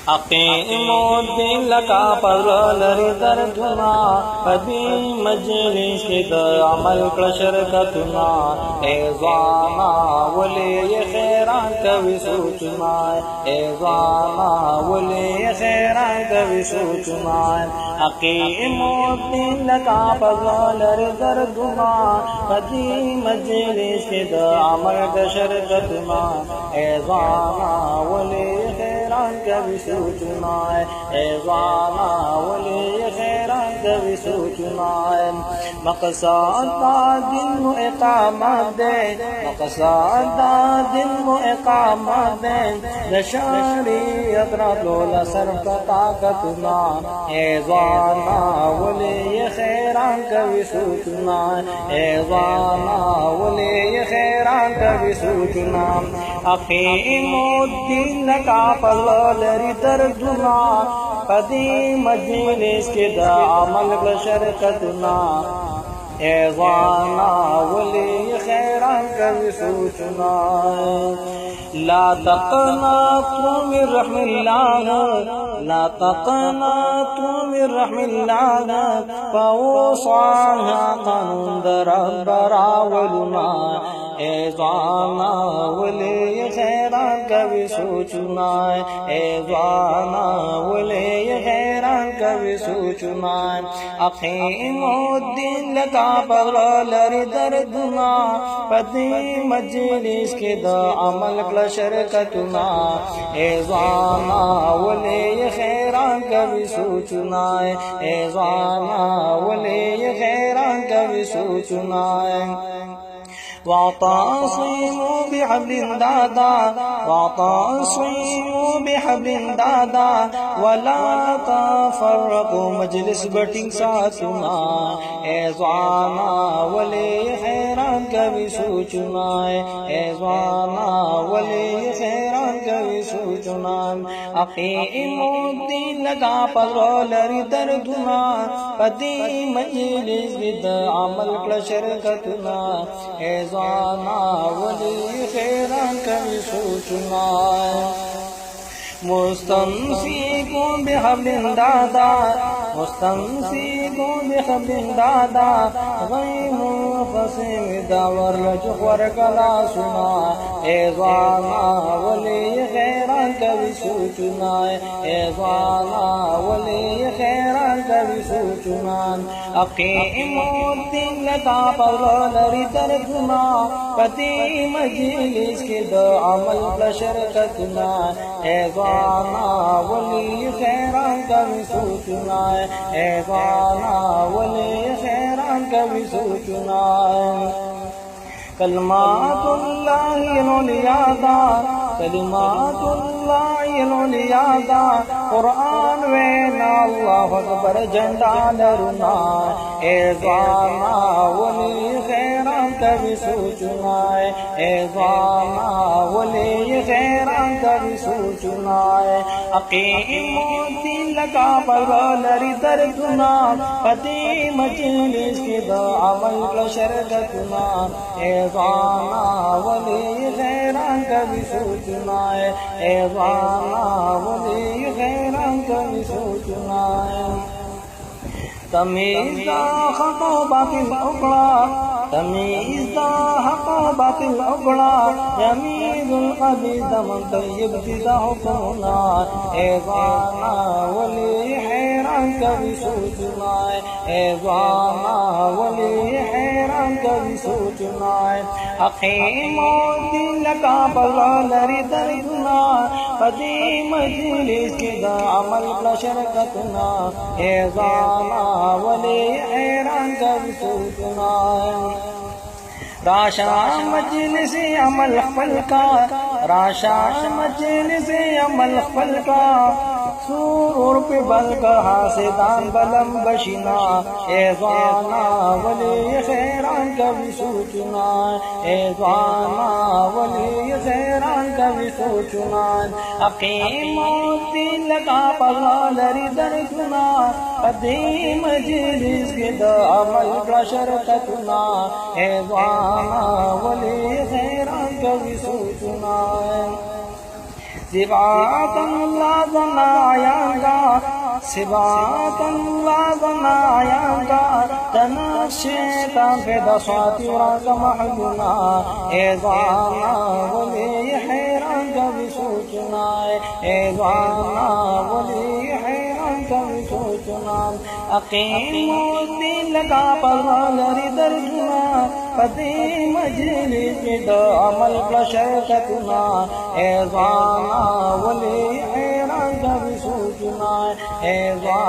अक़ीमुद्दीन लका परलर दर्दुना कदी मजलिस के अमल शरकतुना एज़ाना वले खैरान कभी सोचना एज़ाना वले खैरान कभी सोचना अक़ीमुद्दीन लका परलर दर्दुना कदी मजलिस के अमल शरकतुना एज़ाना वले खैरान कभी सोचना एज़ाना वले खैरान कभी सोचना मक़सद दिन इक़ामत दे मक़सद दिन इक़ामत दे शरीयत रसूल सर ताकतना एज़ाना वले खैरान कभी सोचना एज़ाना वले खैरान कभी सोचना अक़ीमुद्दीन लका परलर दर्दुना कदी मजलिस के अमल शरकतुना एज़ाना वले खैरान कभी सोचना ला तक़नतु मिन रहमिल्लाह ला तक़नतु मिन रहमिल्लाह फ़वसाहा क़ानून दरावलुना एज़ाना वले खैरान कभी सोचना एज़ाना वले खैरान कभी सोचना अक़ीमुद्दीन लका परलर दर्दुना कदी मजलिस के अमल शरकतुना एज़ाना वले खैरान कभी सोचना एज़ाना वले खैरान कभी सोचना वातासिमु बिहब्लिन दादा वातासिमु बिहब्लिन दादा वला तफर्रक़ु मजलिस बटिंग साथुना एज़ाना वले खैरान कभी सोचना एज़ाना वले खैरान कभी सोचना अक़ीमुद्दीन लका परलर दर्दुना कदी मजलिस अमल शरकतुना एज़ाना वले खैरान कभी सोचना मुस्तमसिकु बिहब्लिन दादा मुस्तमसिकु बिहब्लिन दादा गैरु क़सीम दावर लजुवर कला सुना एज़ाना वले खैरान कभी सोचना एज़ाना वले खैरान कभी सोचना अक़ीमुद्दीन लका परलर दर्दुना कदी मजलिस के अमल शरकतुना एज़ाना वले खैरान कभी सोचना एज़ाना वले खैरान कभी सोचना कलमातुल्लाहि उलियादा कलिमातुल्लाहि उलियादा कुरान वे ना अल्लाहु अकबर झंडा डरना एज़ाना वले खैरान कभी सोचना एज़ाना वले खैरान कभी सोचना अक़ीमुद्दीन लका परलर दर्दुना कदी मजलिस के अमल शरकतुना एज़ाना वले खैरान कभी सोचना एज़ाना वले खैरान कभी सोचना तमीज़ा हक़ो बातिल उगड़ा तमीज़ा हक़ो बातिल उगड़ा यमीज़ुल क़बीज़ मन तय्यब ज़िदा हुक्मुना एज़ाना वले खैरान कभी सोचना एज़ाना वले खैरान कभी सोचना अक़ीमुद्दीन लका परलर दर्दुना कदी मजलिस के अमल शरकतुना एज़ाना वले खैरान कभी सोचना राशा मजलिस अमल फलका राशा मजलिस अमल फलका सूर पे बल कहा से दान बलम बशिना एज़ाना वले खैरान कभी सोचना एज़ाना वले खैरान कभी सोचना अक़ीमुद्दीन लका परलर दर्दुना कदी मजलिस के अमल शरकतुना एज़ाना वले खैरान कभी सोचना सिबातन लाज़नायांगा सिबातन लाज़नायांगा तनशेतान पैदा स्वाति राग महजुना एज़ाना वली हैरान कभी सोचना एज़ाना वली हैरान कभी सोचना अकीमुद्दीन लगा पगलरी दर्जुना पति मजलिस के द अमल का शरकतुना एज़ाना वली हैरान कभी सोचना एज़ाना